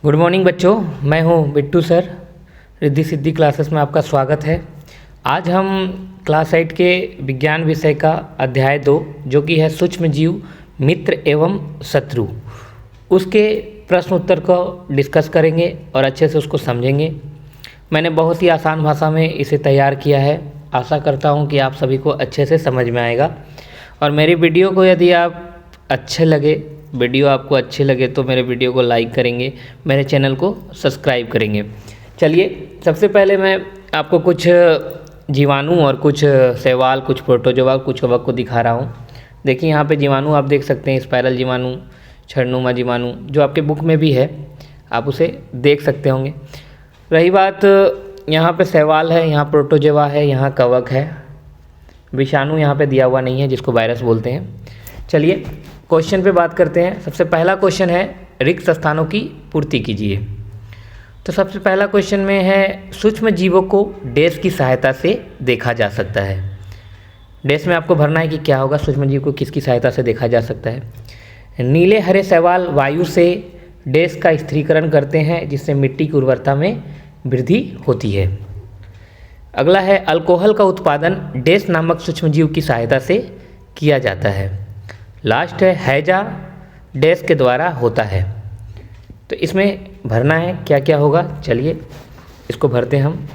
Good morning बच्चों, मैं हूं बिट्टू सर। रिद्धि सिद्धि क्लासेस में आपका स्वागत है। आज हम क्लास 8 के विज्ञान विषय का अध्याय 2 जो कि है सूक्ष्म जीव मित्र एवं शत्रु, उसके प्रश्न उत्तर को डिस्कस करेंगे और अच्छे से उसको समझेंगे। मैंने बहुत ही आसान भाषा में इसे तैयार किया है। आशा करता हूं कि आप सभी को अच्छे से समझ में आएगा। और मेरी वीडियो को यदि आपको अच्छे लगे तो मेरे वीडियो को लाइक करेंगे, मेरे चैनल को सब्सक्राइब करेंगे। चलिए, सबसे पहले मैं आपको कुछ जीवाणु और कुछ शैवाल, कुछ प्रोटोजोआ, कुछ कवक को दिखा रहा हूँ। देखिए यहाँ पे जीवाणु आप देख सकते हैं, स्पाइरल जीवाणु, क्षणनुमा जीवाणु, जो आपके बुक में भी है, आप उसे देख सकते होंगे। रही बात यहाँ पे शैवाल है, यहाँ प्रोटोजोआ है, यहाँ कवक है। विषाणु यहाँ पे दिया हुआ नहीं है, जिसको वायरस बोलते हैं। चलिए क्वेश्चन पे बात करते हैं। सबसे पहला क्वेश्चन है, रिक्त स्थानों की पूर्ति कीजिए। तो सबसे पहला क्वेश्चन में है, सूक्ष्म जीवों को डैश की सहायता से देखा जा सकता है। डैश में आपको भरना है कि क्या होगा, सूक्ष्म जीव को किसकी सहायता से देखा जा सकता है। नीले हरे शैवाल वायु से डैश का स्थिरीकरण करते हैं, जिससे मिट्टी की उर्वरता में वृद्धि होती है। अगला है, अल्कोहल का उत्पादन डैश नामक सूक्ष्म जीव की सहायता से किया जाता है। लास्ट है, हैजा डैश के द्वारा होता है। तो इसमें भरना है क्या क्या होगा, चलिए इसको भरते हैं हम।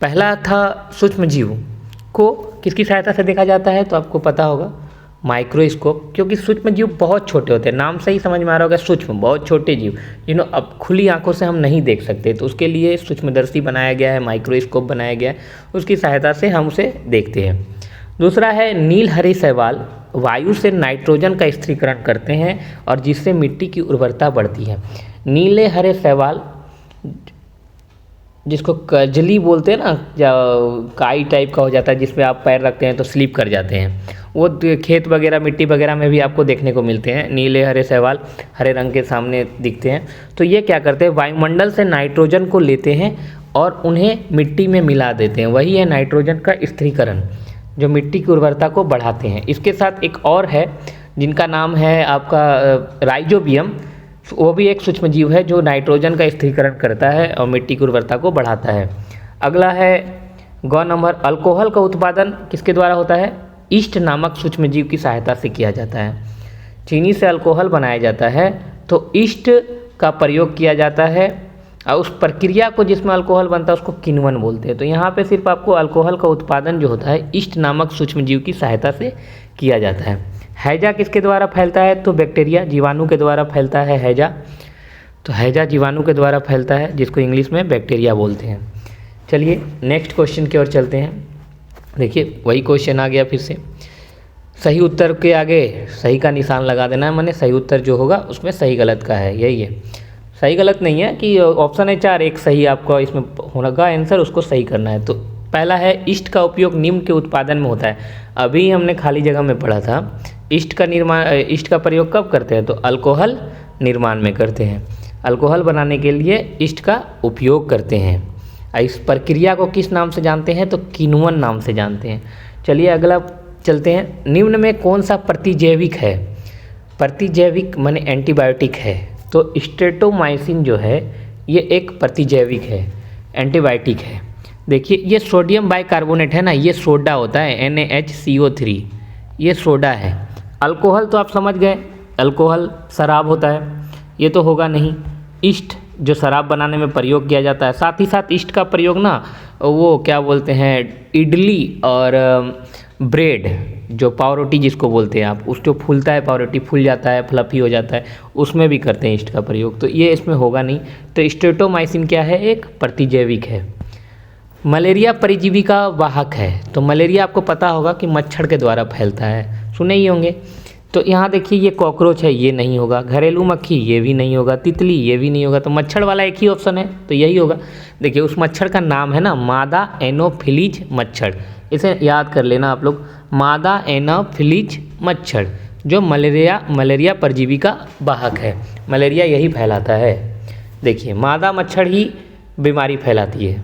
पहला था, सूक्ष्म जीव को किसकी सहायता से देखा जाता है, तो आपको पता होगा माइक्रोस्कोप, क्योंकि सूक्ष्म जीव बहुत छोटे होते हैं। नाम से ही समझ में आ रहा होगा, सूक्ष्म, बहुत छोटे जीव जिन्हें अब खुली आंखों से हम नहीं देख सकते, तो उसके लिए सूक्ष्मदर्शी बनाया गया है, माइक्रोस्कोप बनाया गया है, उसकी सहायता से हम उसे देखते हैं। दूसरा है, नील हरे शैवाल वायु से नाइट्रोजन का स्थिरीकरण करते हैं और जिससे मिट्टी की उर्वरता बढ़ती है। नीले हरे शैवाल, जिसको कजली बोलते हैं ना, काई टाइप का हो जाता है, जिसमें आप पैर रखते हैं तो स्लिप कर जाते हैं, वो खेत वगैरह, मिट्टी वगैरह में भी आपको देखने को मिलते हैं। नीले हरे शैवाल हरे रंग के सामने दिखते हैं। तो ये क्या करते हैं, वायुमंडल से नाइट्रोजन को लेते हैं और उन्हें मिट्टी में मिला देते हैं। वही है नाइट्रोजन का स्थिरीकरण, जो मिट्टी की उर्वरता को बढ़ाते हैं। इसके साथ एक और है, जिनका नाम है आपका राइजोबियम। वो भी एक सूक्ष्म जीव है जो नाइट्रोजन का स्थिरीकरण करता है और मिट्टी की उर्वरता को बढ़ाता है। अगला है ग नंबर, अल्कोहल का उत्पादन किसके द्वारा होता है, ईस्ट नामक सूक्ष्म जीव की सहायता से किया जाता है। चीनी से अल्कोहल बनाया जाता है तो ईस्ट का प्रयोग किया जाता है, और उस प्रक्रिया को जिसमें अल्कोहल बनता है उसको किण्वन बोलते हैं। तो यहाँ पे सिर्फ आपको अल्कोहल का उत्पादन जो होता है ईस्ट नामक सूक्ष्म जीव की सहायता से किया जाता है। हैजा किसके द्वारा फैलता है, तो बैक्टीरिया, जीवाणु के द्वारा फैलता है हैजा। तो हैजा जीवाणु के द्वारा फैलता है, जिसको इंग्लिश में बैक्टीरिया बोलते हैं। चलिए नेक्स्ट क्वेश्चन की ओर चलते हैं। देखिए वही क्वेश्चन आ गया फिर से। सही उत्तर के आगे सही का निशान लगा देना है, माने सही उत्तर जो होगा उसमें सही गलत का है, यही है। सही गलत नहीं है कि ऑप्शन है 4, एक सही आपको इसमें होगा आंसर, उसको सही करना है। तो पहला है, ईस्ट का उपयोग निम्न के उत्पादन में होता है। अभी हमने खाली जगह में पढ़ा था, ईस्ट का प्रयोग कब करते हैं, तो अल्कोहल निर्माण में करते हैं। अल्कोहल बनाने के लिए ईस्ट का उपयोग करते हैं। इस प्रक्रिया को किस नाम से जानते हैं, तो किण्वन नाम से जानते हैं। चलिए अगला चलते हैं। निम्न में कौन सा प्रतिजैविक है, प्रतिजैविक माने एंटीबायोटिक है, तो स्ट्रेप्टोमाइसिन जो है ये एक प्रतिजैविक है, एंटीबायोटिक है। देखिए ये सोडियम बाइकार्बोनेट है ना, ये सोडा होता है, NaHCO3, ये सोडा है। अल्कोहल तो आप समझ गए, अल्कोहल शराब होता है, ये तो होगा नहीं। ईस्ट जो शराब बनाने में प्रयोग किया जाता है, साथ ही साथ ईस्ट का प्रयोग ना, वो क्या बोलते हैं, इडली और ब्रेड, जो पावरोटी जिसको बोलते हैं आप, उसको फूलता है, पावरोटी फूल जाता है, फ्लफी हो जाता है, उसमें भी करते हैं ईस्ट का प्रयोग। तो ये इसमें होगा नहीं। तो स्ट्रेप्टोमाइसिन क्या है, एक प्रतिजैविक है। मलेरिया परजीवी का वाहक है। तो मलेरिया आपको पता होगा कि मच्छर के द्वारा फैलता है, सुने ही होंगे। तो यहाँ देखिए ये कॉकरोच है, ये नहीं होगा। घरेलू मक्खी, ये भी नहीं होगा। तितली, ये भी नहीं होगा। तो मच्छर वाला एक ही ऑप्शन है, तो यही होगा। देखिए उस मच्छर का नाम है ना, मादा एनोफिलीज मच्छर, इसे याद कर लेना आप लोग, मादा एनोफिलीज मच्छर, जो मलेरिया परजीवी का वाहक है। मलेरिया यही फैलाता है। देखिए मादा मच्छर ही बीमारी फैलाती है,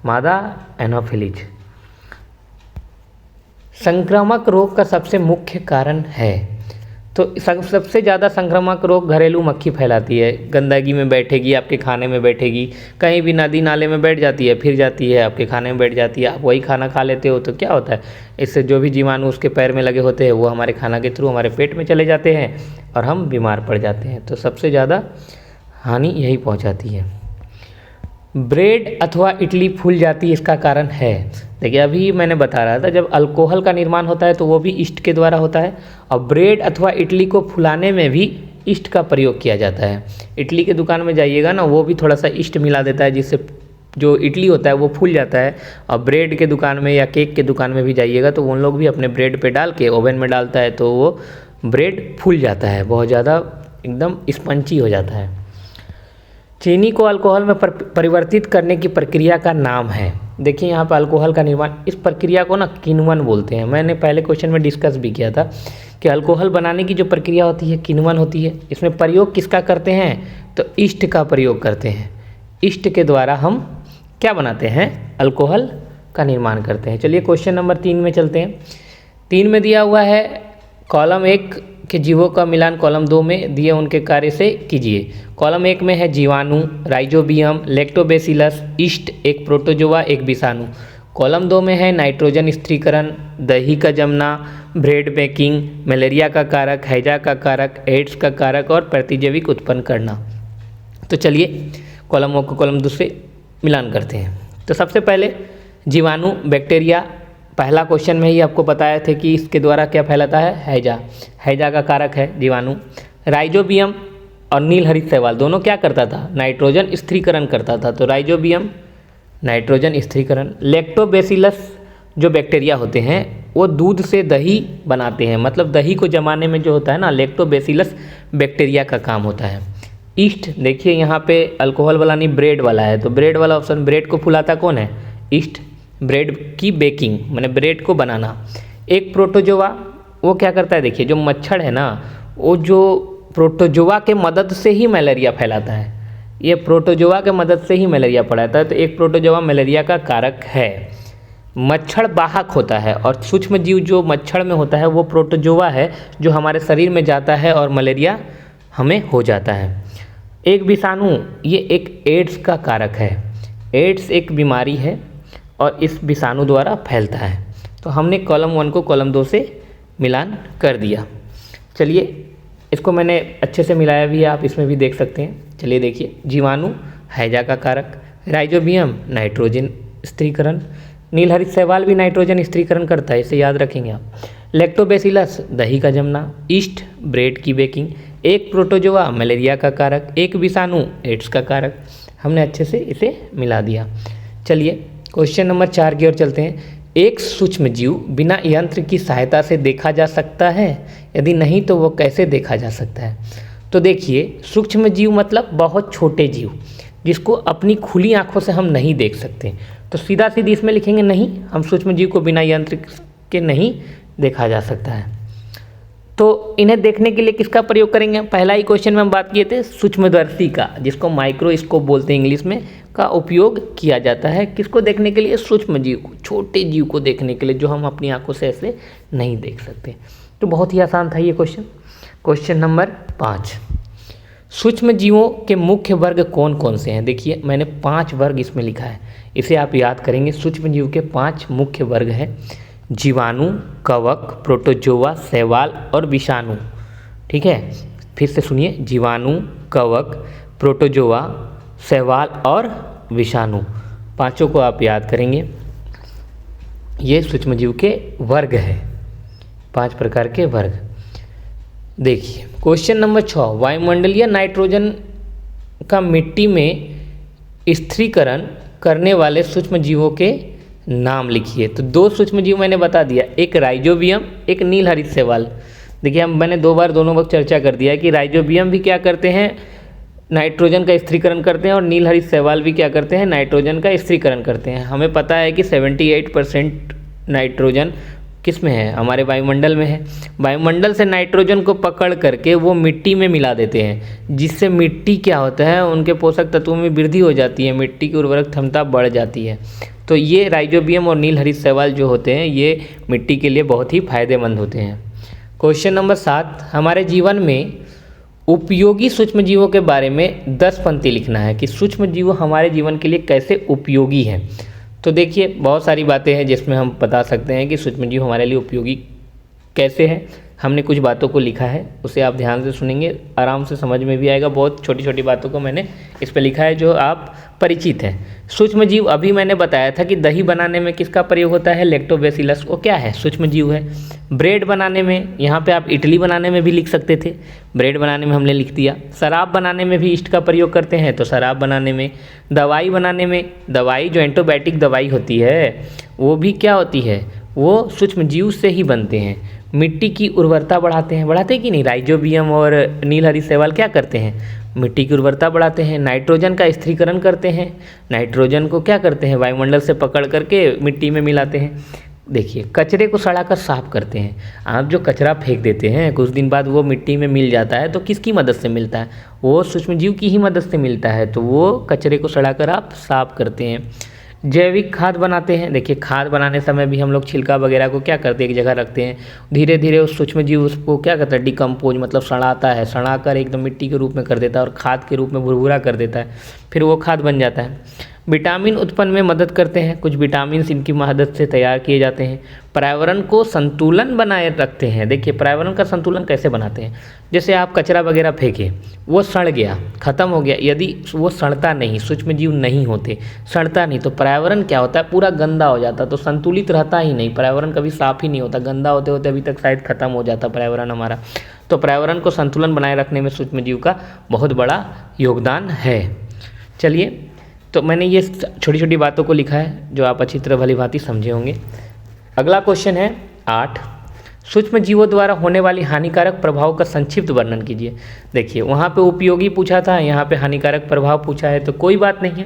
मादा एनोफिलीज। संक्रामक रोग का सबसे मुख्य कारण है, तो सबसे ज़्यादा संक्रामक रोग घरेलू मक्खी फैलाती है। गंदगी में बैठेगी, आपके खाने में बैठेगी, कहीं भी नदी नाले में बैठ जाती है, फिर जाती है आपके खाने में बैठ जाती है, आप वही खाना खा लेते हो, तो क्या होता है, इससे जो भी जीवाणु उसके पैर में लगे होते हैं वो हमारे खाना के थ्रू हमारे पेट में चले जाते हैं और हम बीमार पड़ जाते हैं। तो सबसे ज़्यादा हानि यही पहुँचाती है। ब्रेड अथवा इडली फूल जाती है, इसका कारण है, देखिए अभी मैंने बता रहा था, जब अल्कोहल का निर्माण होता है तो वो भी ईस्ट के द्वारा होता है, और ब्रेड अथवा इडली को फुलाने में भी ईस्ट का प्रयोग किया जाता है। इडली के दुकान में जाइएगा ना, वो भी थोड़ा सा ईस्ट मिला देता है, जिससे जो इडली होता है वो फूल जाता है। और ब्रेड के दुकान में या केक के दुकान में भी जाइएगा तो उन लोग भी अपने ब्रेड पे डाल के ओवन में डालता है, तो वो ब्रेड फूल जाता है, बहुत ज़्यादा एकदम स्पंची हो जाता है। चीनी को अल्कोहल में परिवर्तित करने की प्रक्रिया का नाम है। देखिए यहाँ पर अल्कोहल का निर्माण, इस प्रक्रिया को ना किण्वन बोलते हैं। मैंने पहले क्वेश्चन में डिस्कस भी किया था कि अल्कोहल बनाने की जो प्रक्रिया होती है किण्वन होती है। इसमें प्रयोग किसका करते हैं, तो ईस्ट का प्रयोग करते हैं। ईस्ट के द्वारा हम क्या बनाते हैं, अल्कोहल का निर्माण करते हैं। चलिए क्वेश्चन नंबर 3 में चलते हैं। 3 में दिया हुआ है कॉलम 1 के जीवों का मिलान कॉलम 2 में दिए उनके कार्य से कीजिए। कॉलम 1 में है जीवाणु, राइजोबियम, लैक्टोबैसिलस, ईस्ट, एक प्रोटोजोआ, एक विषाणु। कॉलम 2 में है नाइट्रोजन स्थिरीकरण, दही का जमना, ब्रेड बेकिंग, मलेरिया का कारक, हैजा का कारक, एड्स का कारक और प्रतिजैविक उत्पन्न करना। तो चलिए कॉलम 1 को कॉलम 2 से मिलान करते हैं। तो सबसे पहले जीवाणु, बैक्टीरिया, पहला क्वेश्चन में ही आपको बताया थे कि इसके द्वारा क्या फैलाता है, हैजा। हैजा का कारक है जीवाणु। राइजोबियम और नीलहरित शैवाल दोनों क्या करता था, नाइट्रोजन स्थिरीकरण करता था, तो राइजोबियम नाइट्रोजन स्थिरीकरण। लैक्टोबैसिलस जो बैक्टीरिया होते हैं वो दूध से दही बनाते हैं, मतलब दही को जमाने में जो होता है ना, लैक्टोबैसिलस बैक्टीरिया का काम होता है। ईस्ट, देखिए यहाँ पे अल्कोहल वाला नहीं ब्रेड वाला है, तो ब्रेड वाला ऑप्शन, ब्रेड को फुलाता कौन है, ईस्ट। ब्रेड की बेकिंग माने ब्रेड को बनाना। एक प्रोटोजोआ, वो क्या करता है, देखिए जो मच्छर है ना, वो जो प्रोटोजोआ के मदद से ही मलेरिया फैलाता है, ये प्रोटोजोआ के मदद से ही मलेरिया फैलाता है। तो एक प्रोटोजोआ मलेरिया का कारक है। मच्छर वाहक होता है, और सूक्ष्म जीव जो मच्छर में होता है वो प्रोटोजोआ है जो हमारे शरीर में जाता है और मलेरिया हमें हो जाता है। एक विषाणु, ये एक एड्स का कारक है। एड्स एक बीमारी है और इस विषाणु द्वारा फैलता है। तो हमने कॉलम 1 को कॉलम 2 से मिलान कर दिया। चलिए इसको मैंने अच्छे से मिलाया भी है, आप इसमें भी देख सकते हैं। चलिए देखिए, जीवाणु हैजा का कारक, राइजोबियम नाइट्रोजन स्थिरीकरण, नीलहरित शैवाल भी नाइट्रोजन स्थिरीकरण करता है, इसे याद रखेंगे आप। लैक्टोबैसिलस दही का जमना, ईस्ट ब्रेड की बेकिंग, एक प्रोटोजोआ मलेरिया का कारक, एक विषाणु एड्स का कारक। हमने अच्छे से इसे मिला दिया। चलिए क्वेश्चन नंबर 4 की ओर चलते हैं। एक सूक्ष्म जीव बिना यंत्र की सहायता से देखा जा सकता है, यदि नहीं तो वो कैसे देखा जा सकता है। तो देखिए सूक्ष्म जीव मतलब बहुत छोटे जीव जिसको अपनी खुली आंखों से हम नहीं देख सकते, तो सीधा सीधी इसमें लिखेंगे नहीं, हम सूक्ष्म जीव को बिना यंत्र के नहीं देखा जा सकता है। तो इन्हें देखने के लिए किसका प्रयोग करेंगे, पहला ही क्वेश्चन में हम बात किए थे सूक्ष्मदर्शी का, जिसको माइक्रोस्कोप बोलते हैं इंग्लिश में, का उपयोग किया जाता है किसको देखने के लिए, सूक्ष्म जीव को, छोटे जीव को देखने के लिए जो हम अपनी आंखों से ऐसे नहीं देख सकते। तो बहुत ही आसान था ये क्वेश्चन। क्वेश्चन नंबर 5, सूक्ष्म जीवों के मुख्य वर्ग कौन कौन से हैं। देखिए मैंने 5 वर्ग इसमें लिखा है, इसे आप याद करेंगे। सूक्ष्म जीव के 5 मुख्य वर्ग हैं, जीवाणु, कवक, प्रोटोजोआ, शैवाल और विषाणु। ठीक है, फिर से सुनिए, जीवाणु, कवक, प्रोटोजोआ, शैवाल और विषाणु, पांचों को आप याद करेंगे। ये सूक्ष्मजीव के वर्ग है, 5 प्रकार के वर्ग। देखिए क्वेश्चन नंबर 6, वायुमंडलीय नाइट्रोजन का मिट्टी में स्थिरीकरण करने वाले सूक्ष्मजीवों के नाम लिखिए। तो 2 सूक्ष्मजीव मैंने बता दिया, एक राइजोबियम, एक नीलहरित शैवाल। देखिए मैंने 2 बार दोनों वक्त चर्चा कर दिया है कि राइजोबियम भी क्या करते हैं, नाइट्रोजन का स्थिरीकरण करते हैं, और नीलहरित शैवाल भी क्या करते हैं, नाइट्रोजन का स्थिरीकरण करते हैं। हमें पता है कि 78% नाइट्रोजन किस में है, हमारे वायुमंडल में है। वायुमंडल से नाइट्रोजन को पकड़ करके वो मिट्टी में मिला देते हैं, जिससे मिट्टी क्या होता है, उनके पोषक तत्वों में वृद्धि हो जाती है, मिट्टी की उर्वरक क्षमता बढ़ जाती है। तो ये राइजोबियम और नीलहरित शैवाल जो होते हैं ये मिट्टी के लिए बहुत ही फायदेमंद होते हैं। क्वेश्चन नंबर 7, हमारे जीवन में उपयोगी सूक्ष्मजीवों के बारे में 10 पंक्ति लिखना है कि सूक्ष्मजीव हमारे जीवन के लिए कैसे उपयोगी हैं। तो देखिए बहुत सारी बातें हैं जिसमें हम बता सकते हैं कि सूक्ष्मजीव हमारे लिए उपयोगी कैसे हैं। हमने कुछ बातों को लिखा है, उसे आप ध्यान से सुनेंगे, आराम से समझ में भी आएगा। बहुत छोटी छोटी बातों को मैंने इस पे लिखा है जो आप परिचित हैं। सूक्ष्मजीव अभी मैंने बताया था कि दही बनाने में किसका प्रयोग होता है, लैक्टोबैसिलस, वो क्या है, सूक्ष्मजीव है। ब्रेड बनाने में, यहाँ पे आप इडली बनाने में भी लिख सकते थे, ब्रेड बनाने में हमने लिख दिया। शराब बनाने में भी ईस्ट का प्रयोग करते हैं, तो शराब बनाने में। दवाई बनाने में, दवाई जो एंटीबायोटिक दवाई होती है वो भी क्या होती है, वो सूक्ष्मजीव से ही बनते हैं। मिट्टी की उर्वरता बढ़ाते हैं, बढ़ाते हैं कि नहीं, राइजोबियम और नीलहरी शैवाल क्या करते हैं, मिट्टी की उर्वरता बढ़ाते हैं। नाइट्रोजन का स्थिरीकरण करते हैं, नाइट्रोजन को क्या करते हैं, वायुमंडल से पकड़ करके मिट्टी में मिलाते हैं। देखिए कचरे को सड़ाकर साफ करते हैं। आप जो कचरा फेंक देते हैं कुछ दिन बाद वो मिट्टी में मिल जाता है, तो किसकी मदद से मिलता है, वो सूक्ष्मजीव की ही मदद से मिलता है, तो वो कचरे को सड़ाकर आप साफ करते हैं। जैविक खाद बनाते हैं। देखिए खाद बनाने समय भी हम लोग छिलका वगैरह को क्या करते हैं, एक जगह रखते हैं, धीरे धीरे उस सूक्ष्मजीव उसको क्या करता है, डिकम्पोज मतलब सड़ाता है, सड़ाकर एकदम मिट्टी के रूप में कर देता है और खाद के रूप में भुरभुरा कर देता है, फिर वो खाद बन जाता है। विटामिन उत्पन्न में मदद करते हैं, कुछ विटामिन इनकी मदद से तैयार किए जाते हैं। पर्यावरण को संतुलन बनाए रखते हैं। देखिए पर्यावरण का संतुलन कैसे बनाते हैं, जैसे आप कचरा वगैरह फेंके, वो सड़ गया, ख़त्म हो गया, यदि वो सड़ता नहीं, सूक्ष्मजीव नहीं होते, सड़ता नहीं, तो पर्यावरण क्या होता है, पूरा गंदा हो जाता, तो संतुलित रहता ही नहीं, पर्यावरण कभी साफ ही नहीं होता, गंदा होते होते अभी तक शायद ख़त्म हो जाता पर्यावरण हमारा। तो पर्यावरण को संतुलन बनाए रखने में सूक्ष्मजीव का बहुत बड़ा योगदान है। चलिए, तो मैंने ये छोटी छोटी बातों को लिखा है जो आप अच्छी तरह भली भांति समझे होंगे। अगला क्वेश्चन है 8, सूक्ष्मजीवों द्वारा होने वाली हानिकारक प्रभाव का संक्षिप्त वर्णन कीजिए। देखिए वहाँ पे उपयोगी पूछा था, यहाँ पे हानिकारक प्रभाव पूछा है, तो कोई बात नहीं है,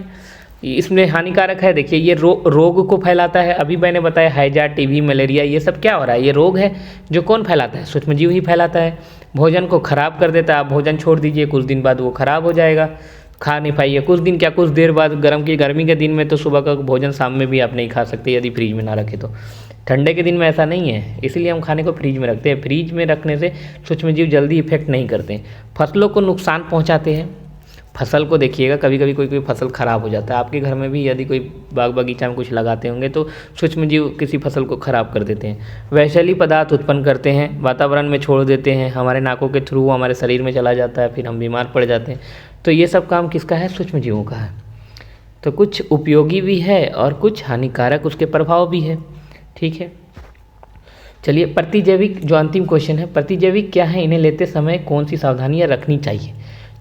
इसमें हानिकारक है। देखिए ये रोग को फैलाता है, अभी मैंने बताया हैजा, टीबी, मलेरिया, ये सब क्या हो रहा है, ये रोग है जो कौन फैलाता है, सूक्ष्मजीव ही फैलाता है। भोजन को खराब कर देता है, आप भोजन छोड़ दीजिए, कुछ दिन बाद वो खराब हो जाएगा, खा नहीं पाइए, कुछ दिन क्या कुछ देर बाद। गर्मी के दिन में तो सुबह का भोजन शाम में भी आप नहीं खा सकते यदि फ्रीज में ना रखें तो। ठंडे के दिन में ऐसा नहीं है, इसीलिए हम खाने को फ्रीज में रखते हैं। फ्रीज में रखने से सूक्ष्मजीव जल्दी इफेक्ट नहीं करते हैं, फसलों को नुकसान पहुंचाते हैं। फसल को देखिएगा, कभी कभी कोई फसल ख़राब हो जाता है, आपके घर में भी यदि कोई बाग बगीचा में कुछ लगाते होंगे तो सूक्ष्मजीव किसी फसल को ख़राब कर देते हैं। वैशेली पदार्थ उत्पन्न करते हैं, वातावरण में छोड़ देते हैं, हमारे नाकों के थ्रू हमारे शरीर में चला जाता है, फिर हम बीमार पड़ जाते हैं। तो ये सब काम किसका है, सूक्ष्मजीवों का है। तो कुछ उपयोगी भी है और कुछ हानिकारक उसके प्रभाव भी है, ठीक है। चलिए, प्रतिजैविक जो अंतिम क्वेश्चन है, प्रतिजैविक क्या है, इन्हें लेते समय कौन सी सावधानियाँ रखनी चाहिए।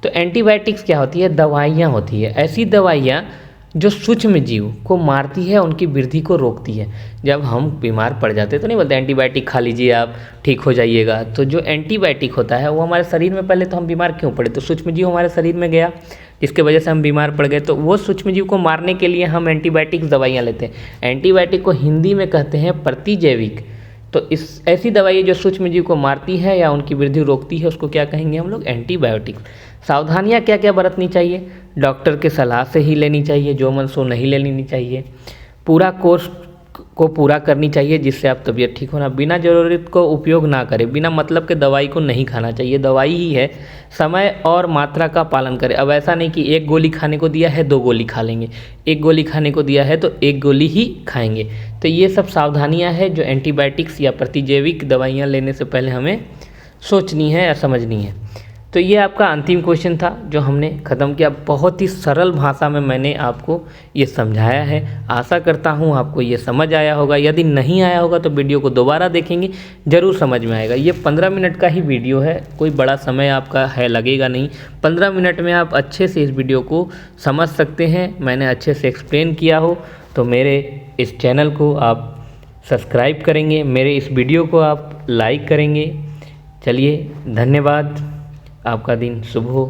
तो एंटीबायोटिक्स क्या होती है, दवाइयाँ होती है, ऐसी दवाइयाँ जो सूक्ष्मजीव को मारती है, उनकी वृद्धि को रोकती है। जब हम बीमार पड़ जाते हैं तो नहीं बोलते एंटीबायोटिक खा लीजिए आप ठीक हो जाइएगा, तो जो एंटीबायोटिक होता है वो हमारे शरीर में, पहले तो हम बीमार क्यों पड़े, तो सूक्ष्मजीव हमारे शरीर में गया जिसके वजह से हम बीमार पड़ गए, तो वो सूक्ष्मजीव को मारने के लिए हम एंटीबायोटिक्स दवाइयाँ लेते हैं। एंटीबायोटिक को हिंदी में कहते हैं प्रतिजैविक। तो इस ऐसी दवाई जो सूक्ष्मजीव को मारती है या उनकी वृद्धि रोकती है उसको क्या कहेंगे हम लोग, एंटीबायोटिक। सावधानियाँ क्या क्या बरतनी चाहिए, डॉक्टर के सलाह से ही लेनी चाहिए, जो मन सो नहीं लेनी चाहिए। पूरा कोर्स को पूरा करनी चाहिए जिससे आप तबीयत ठीक होना। बिना ज़रूरत को उपयोग ना करें, बिना मतलब के दवाई को नहीं खाना चाहिए, दवाई ही है, समय और मात्रा का पालन करें। अब ऐसा नहीं कि एक गोली खाने को दिया है 2 गोली खा लेंगे, एक गोली खाने को दिया है तो 1 गोली ही खाएंगे। तो ये सब सावधानियाँ हैं जो एंटीबायोटिक्स या प्रतिजैविक दवाइयाँ लेने से पहले हमें सोचनी है या समझनी है। तो ये आपका अंतिम क्वेश्चन था जो हमने ख़त्म किया। बहुत ही सरल भाषा में मैंने आपको ये समझाया है, आशा करता हूँ आपको ये समझ आया होगा। यदि नहीं आया होगा तो वीडियो को दोबारा देखेंगे, ज़रूर समझ में आएगा। ये 15 मिनट का ही वीडियो है, कोई बड़ा समय आपका है लगेगा नहीं। 15 मिनट में आप अच्छे से इस वीडियो को समझ सकते हैं, मैंने अच्छे से एक्सप्लेन किया हो। तो मेरे इस चैनल को आप सब्सक्राइब करेंगे, मेरे इस वीडियो को आप लाइक करेंगे। चलिए, धन्यवाद, आपका दिन शुभ हो।